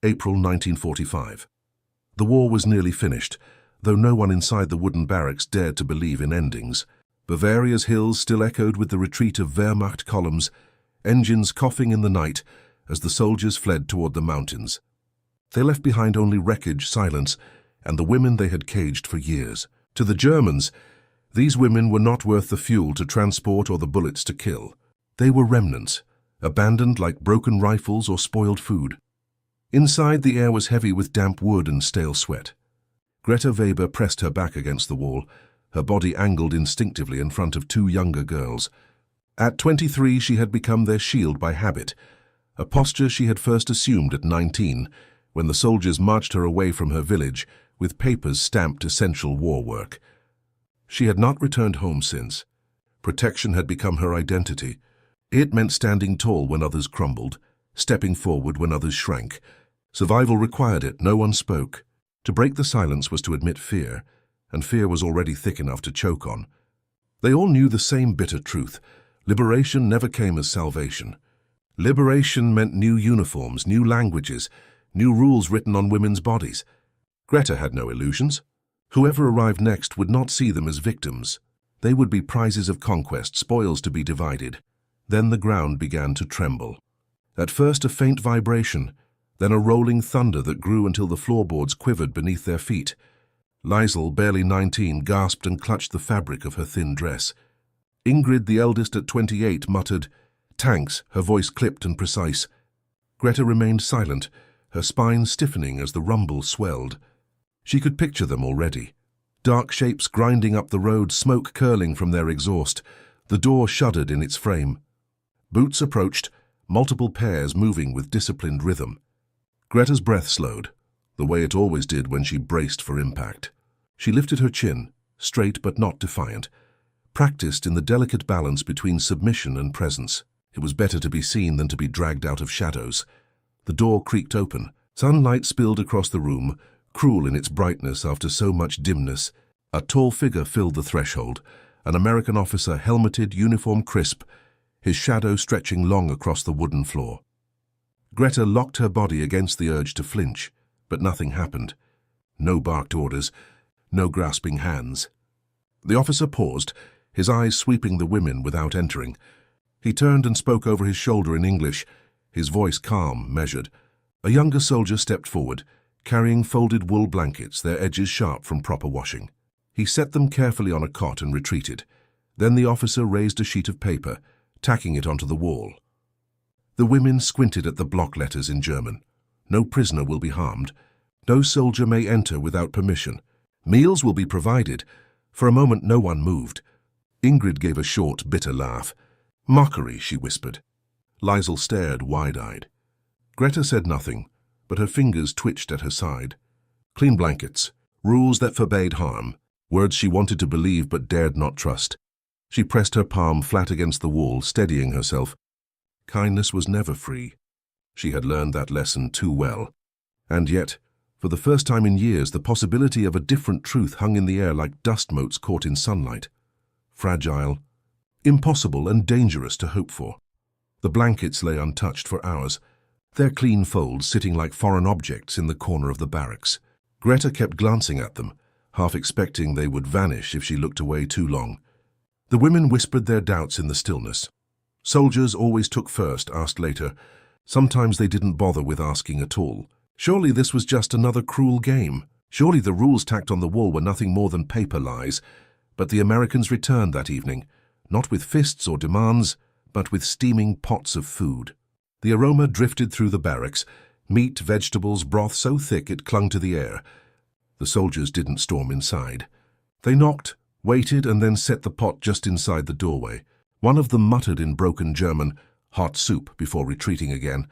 April 1945. The war was nearly finished, though no one inside the wooden barracks dared to believe in endings. Bavaria's hills still echoed with the retreat of Wehrmacht columns, engines coughing in the night as the soldiers fled toward the mountains. They left behind only wreckage, silence, and the women they had caged for years. To the Germans, these women were not worth the fuel to transport or the bullets to kill. They were remnants, abandoned like broken rifles or spoiled food. Inside, the air was heavy with damp wood and stale sweat. Greta Weber pressed her back against the wall, her body angled instinctively in front of two younger girls. At 23, she had become their shield by habit, a posture she had first assumed at 19, when the soldiers marched her away from her village with papers stamped essential war work. She had not returned home since. Protection had become her identity. It meant standing tall when others crumbled, stepping forward when others shrank. Survival required it, no one spoke. To break the silence was to admit fear, and fear was already thick enough to choke on. They all knew the same bitter truth. Liberation never came as salvation. Liberation meant new uniforms, new languages, new rules written on women's bodies. Greta had no illusions. Whoever arrived next would not see them as victims. They would be prizes of conquest, spoils to be divided. Then the ground began to tremble. At first a faint vibration, then a rolling thunder that grew until the floorboards quivered beneath their feet. Liesl, barely 19, gasped and clutched the fabric of her thin dress. Ingrid, the eldest at 28, muttered, "Tanks," her voice clipped and precise. Greta remained silent, her spine stiffening as the rumble swelled. She could picture them already. Dark shapes grinding up the road, smoke curling from their exhaust. The door shuddered in its frame. Boots approached, multiple pairs moving with disciplined rhythm. Greta's breath slowed, the way it always did when she braced for impact. She lifted her chin, straight but not defiant, practiced in the delicate balance between submission and presence. It was better to be seen than to be dragged out of shadows. The door creaked open. Sunlight spilled across the room, cruel in its brightness after so much dimness. A tall figure filled the threshold, an American officer, helmeted, uniform crisp, his shadow stretching long across the wooden floor. Greta locked her body against the urge to flinch, but nothing happened. No barked orders, no grasping hands. The officer paused, his eyes sweeping the women without entering. He turned and spoke over his shoulder in English, his voice calm, measured. A younger soldier stepped forward, carrying folded wool blankets, their edges sharp from proper washing. He set them carefully on a cot and retreated. Then the officer raised a sheet of paper, tacking it onto the wall. The women squinted at the block letters in German. No prisoner will be harmed. No soldier may enter without permission. Meals will be provided. For a moment no one moved. Ingrid gave a short, bitter laugh. "Mockery," she whispered. Liesl stared wide-eyed. Greta said nothing, but her fingers twitched at her side. Clean blankets, rules that forbade harm, words she wanted to believe but dared not trust. She pressed her palm flat against the wall, steadying herself. Kindness was never free. She had learned that lesson too well. And yet, for the first time in years, the possibility of a different truth hung in the air like dust motes caught in sunlight. Fragile, impossible and dangerous to hope for. The blankets lay untouched for hours, their clean folds sitting like foreign objects in the corner of the barracks. Greta kept glancing at them, half expecting they would vanish if she looked away too long. The women whispered their doubts in the stillness. Soldiers always took first, asked later. Sometimes they didn't bother with asking at all. Surely this was just another cruel game. Surely the rules tacked on the wall were nothing more than paper lies. But the Americans returned that evening, not with fists or demands, but with steaming pots of food. The aroma drifted through the barracks, meat, vegetables, broth so thick it clung to the air. The soldiers didn't storm inside. They knocked, waited, and then set the pot just inside the doorway. One of them muttered in broken German, "Hot soup," before retreating again.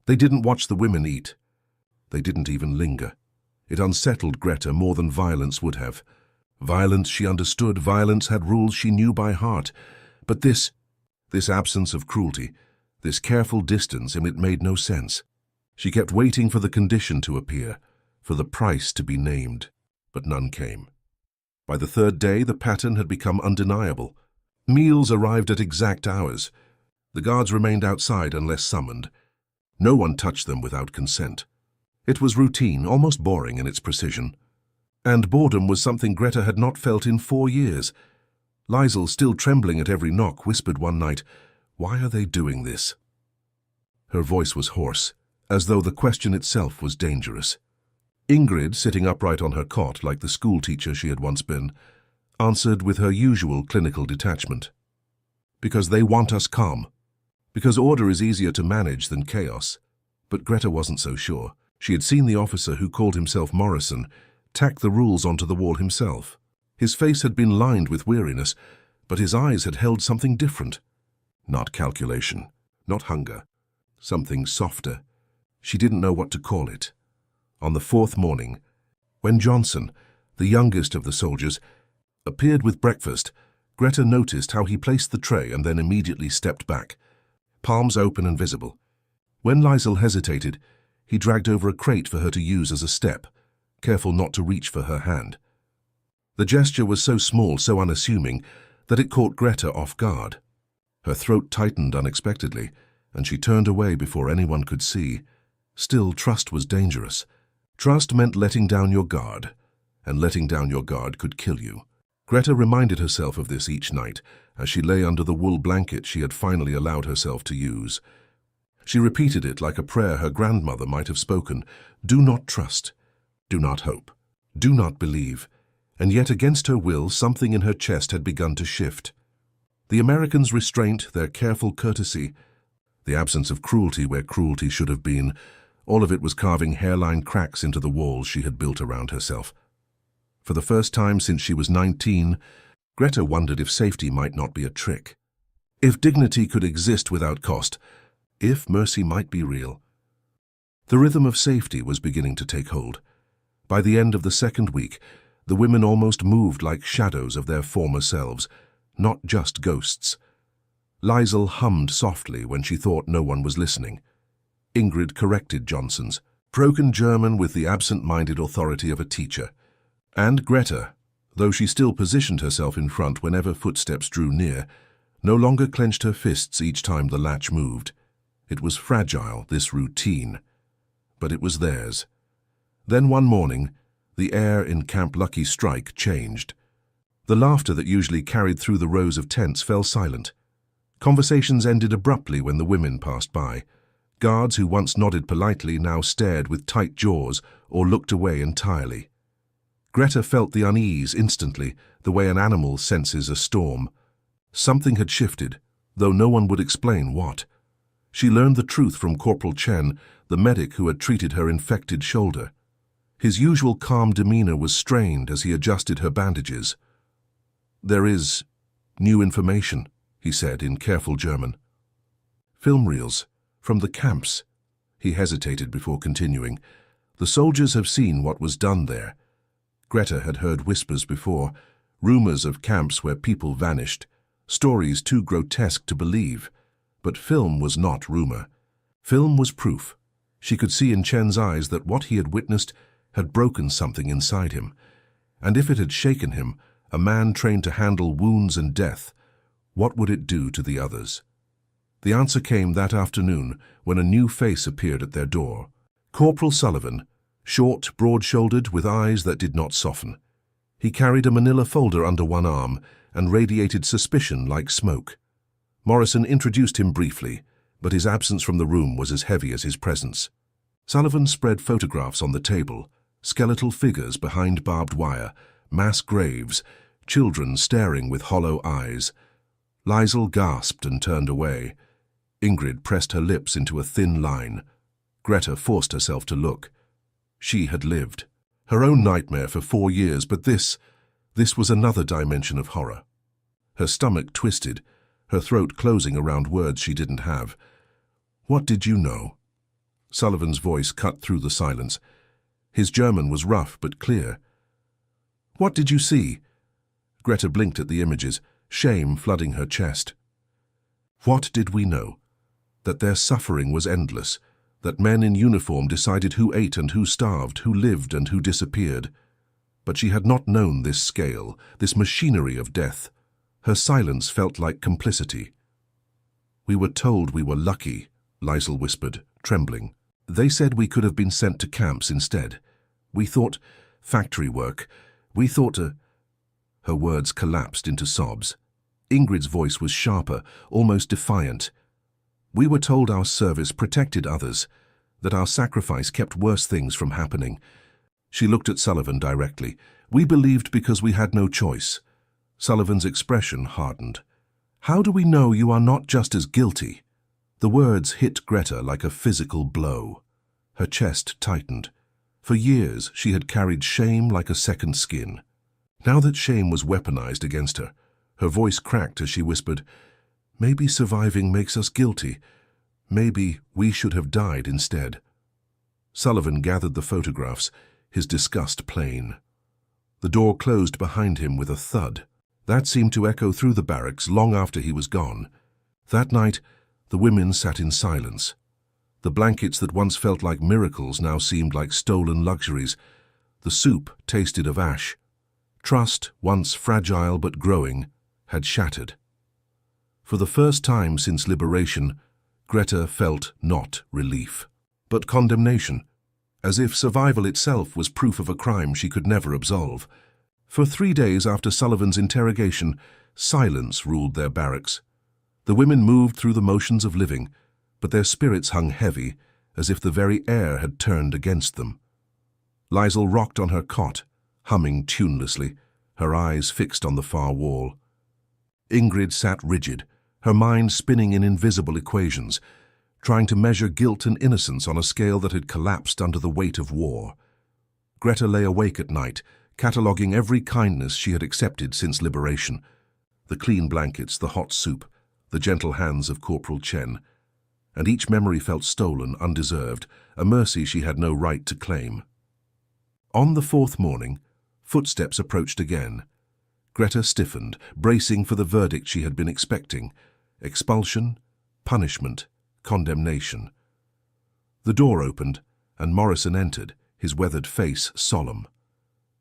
They didn't watch the women eat. They didn't even linger. It unsettled Greta more than violence would have. Violence she understood, violence had rules she knew by heart. But this absence of cruelty, this careful distance, it made no sense. She kept waiting for the condition to appear, for the price to be named, but none came. By the third day, the pattern had become undeniable. Meals arrived at exact hours. The guards remained outside unless summoned. No one touched them without consent. It was routine, almost boring in its precision. And boredom was something Greta had not felt in 4 years. Liesl, still trembling at every knock, whispered one night, "Why are they doing this?" Her voice was hoarse, as though the question itself was dangerous. Ingrid, sitting upright on her cot like the schoolteacher she had once been, answered with her usual clinical detachment. "Because they want us calm. Because order is easier to manage than chaos." But Greta wasn't so sure. She had seen the officer who called himself Morrison tack the rules onto the wall himself. His face had been lined with weariness, but his eyes had held something different. Not calculation, not hunger. Something softer. She didn't know what to call it. On the 4th morning, when Johnson, the youngest of the soldiers, appeared with breakfast, Greta noticed how he placed the tray and then immediately stepped back, palms open and visible. When Liesl hesitated, he dragged over a crate for her to use as a step, careful not to reach for her hand. The gesture was so small, so unassuming, that it caught Greta off guard. Her throat tightened unexpectedly, and she turned away before anyone could see. Still, trust was dangerous. Trust meant letting down your guard, and letting down your guard could kill you. Greta reminded herself of this each night as she lay under the wool blanket she had finally allowed herself to use. She repeated it like a prayer her grandmother might have spoken. Do not trust. Do not hope. Do not believe. And yet, against her will, something in her chest had begun to shift. The Americans' restraint, their careful courtesy, the absence of cruelty where cruelty should have been, all of it was carving hairline cracks into the walls she had built around herself. For the first time since she was 19, Greta wondered if safety might not be a trick. If dignity could exist without cost, if mercy might be real. The rhythm of safety was beginning to take hold. By the end of the 2nd week, the women almost moved like shadows of their former selves, not just ghosts. Liesl hummed softly when she thought no one was listening. Ingrid corrected Johnson's broken German with the absent-minded authority of a teacher. And Greta, though she still positioned herself in front whenever footsteps drew near, no longer clenched her fists each time the latch moved. It was fragile, this routine, but it was theirs. Then one morning, the air in Camp Lucky Strike changed. The laughter that usually carried through the rows of tents fell silent. Conversations ended abruptly when the women passed by. Guards who once nodded politely now stared with tight jaws or looked away entirely. Greta felt the unease instantly, the way an animal senses a storm. Something had shifted, though no one would explain what. She learned the truth from Corporal Chen, the medic who had treated her infected shoulder. His usual calm demeanor was strained as he adjusted her bandages. "There is new information," he said in careful German. "Film reels from the camps." He hesitated before continuing. "The soldiers have seen what was done there." Greta had heard whispers before, rumors of camps where people vanished, stories too grotesque to believe. But film was not rumor. Film was proof. She could see in Chen's eyes that what he had witnessed had broken something inside him. And if it had shaken him, a man trained to handle wounds and death, what would it do to the others? The answer came that afternoon when a new face appeared at their door. Corporal Sullivan, short, broad-shouldered, with eyes that did not soften. He carried a manila folder under one arm and radiated suspicion like smoke. Morrison introduced him briefly, but his absence from the room was as heavy as his presence. Sullivan spread photographs on the table, skeletal figures behind barbed wire, mass graves, children staring with hollow eyes. Liesl gasped and turned away. Ingrid pressed her lips into a thin line. Greta forced herself to look. She had lived. Her own nightmare for 4 years, but this was another dimension of horror. Her stomach twisted, her throat closing around words she didn't have. "What did you know?" Sullivan's voice cut through the silence. His German was rough but clear. "What did you see?" Greta blinked at the images, shame flooding her chest. What did we know? That their suffering was endless, that men in uniform decided who ate and who starved, who lived and who disappeared. But she had not known this scale, this machinery of death. Her silence felt like complicity. "We were told we were lucky," Liesl whispered, trembling. They said we could have been sent to camps instead. We thought factory work. We thought Her words collapsed into sobs. Ingrid's voice was sharper, almost defiant. We were told our service protected others, that our sacrifice kept worse things from happening. She looked at Sullivan directly. We believed because we had no choice. Sullivan's expression hardened. How do we know you are not just as guilty? The words hit Greta like a physical blow. Her chest tightened. For years, she had carried shame like a second skin. Now that shame was weaponized against her, her voice cracked as she whispered, "Maybe surviving makes us guilty. Maybe we should have died instead." Sullivan gathered the photographs, his disgust plain. The door closed behind him with a thud. That seemed to echo through the barracks long after he was gone. That night, the women sat in silence. The blankets that once felt like miracles now seemed like stolen luxuries. The soup tasted of ash. Trust, once fragile but growing, had shattered. For the first time since liberation, Greta felt not relief, but condemnation, as if survival itself was proof of a crime she could never absolve. For 3 days after Sullivan's interrogation, silence ruled their barracks. The women moved through the motions of living, but their spirits hung heavy, as if the very air had turned against them. Liesl rocked on her cot, humming tunelessly, her eyes fixed on the far wall. Ingrid sat rigid, her mind spinning in invisible equations, trying to measure guilt and innocence on a scale that had collapsed under the weight of war. Greta lay awake at night, cataloguing every kindness she had accepted since liberation. The clean blankets, the hot soup, the gentle hands of Corporal Chen. And each memory felt stolen, undeserved, a mercy she had no right to claim. On the 4th morning, footsteps approached again. Greta stiffened, bracing for the verdict she had been expecting. Expulsion, punishment, condemnation. The door opened, and Morrison entered, his weathered face solemn.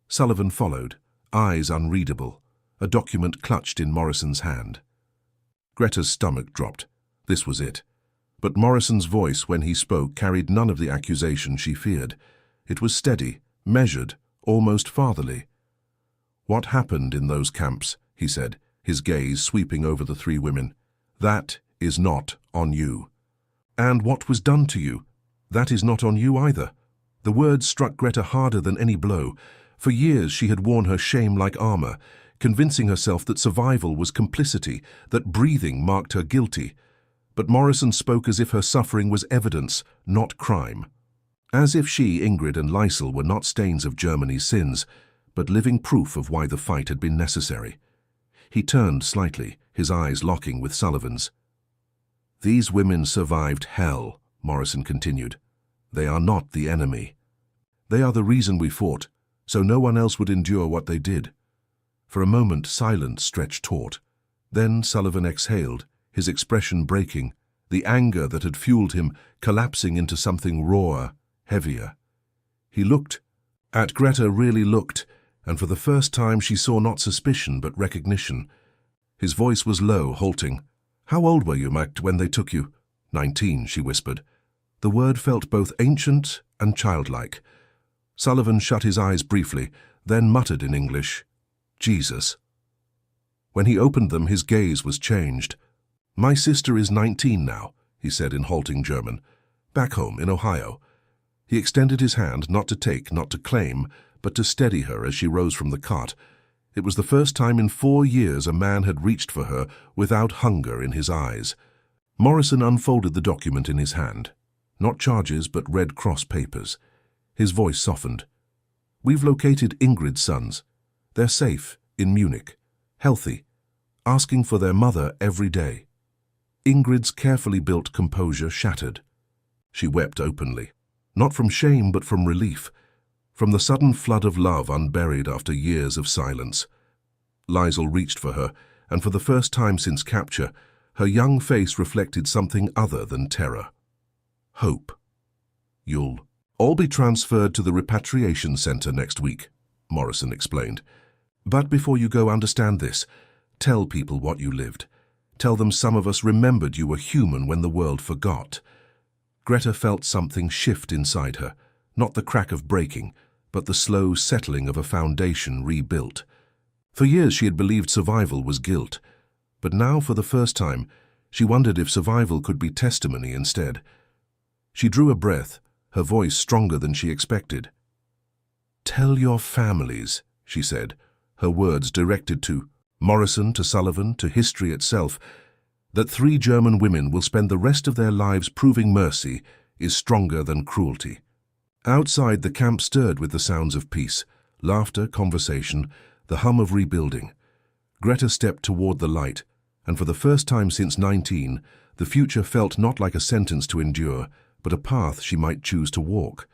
Sullivan followed, eyes unreadable, a document clutched in Morrison's hand. Greta's stomach dropped. This was it. But Morrison's voice, when he spoke, carried none of the accusation she feared. It was steady, measured, almost fatherly. "What happened in those camps?" he said, his gaze sweeping over the 3 women. "That is not on you. And what was done to you? That is not on you either." The words struck Greta harder than any blow. For years she had worn her shame like armor, convincing herself that survival was complicity, that breathing marked her guilty. But Morrison spoke as if her suffering was evidence, not crime. As if she, Ingrid, and Liesl were not stains of Germany's sins, but living proof of why the fight had been necessary. He turned slightly, his eyes locking with Sullivan's. "These women survived hell," Morrison continued. "They are not the enemy. They are the reason we fought, so no one else would endure what they did." For a moment silence stretched taut. Then Sullivan exhaled, his expression breaking, the anger that had fueled him collapsing into something rawer, heavier. He looked. Greta really looked, and for the first time she saw not suspicion but recognition. His voice was low, halting. "How old were you, Macht, when they took you?" 19, she whispered. The word felt both ancient and childlike. Sullivan shut his eyes briefly, then muttered in English, "Jesus." When he opened them, his gaze was changed. "My sister is 19 now," he said in halting German. "Back home in Ohio." He extended his hand, not to take, not to claim, but to steady her as she rose from the cot. It was the first time in 4 years a man had reached for her without hunger in his eyes. Morrison unfolded the document in his hand. Not charges, but Red Cross papers. His voice softened. "We've located Ingrid's sons. They're safe, in Munich, healthy, asking for their mother every day." Ingrid's carefully built composure shattered. She wept openly, not from shame but from relief, from the sudden flood of love unburied after years of silence. Liesl reached for her, and for the first time since capture, her young face reflected something other than terror. Hope. "You'll all be transferred to the repatriation center next week," Morrison explained. "But before you go, understand this. Tell people what you lived. Tell them some of us remembered you were human when the world forgot." Greta felt something shift inside her, not the crack of breaking, but the slow settling of a foundation rebuilt. For years she had believed survival was guilt, but now for the first time she wondered if survival could be testimony instead. She drew a breath, her voice stronger than she expected. "Tell your families," she said, her words directed to Morrison, to Sullivan, to history itself, that 3 German women will spend the rest of their lives proving mercy is stronger than cruelty. Outside, the camp stirred with the sounds of peace, laughter, conversation, the hum of rebuilding. Greta stepped toward the light, and for the first time since 19, the future felt not like a sentence to endure, but a path she might choose to walk.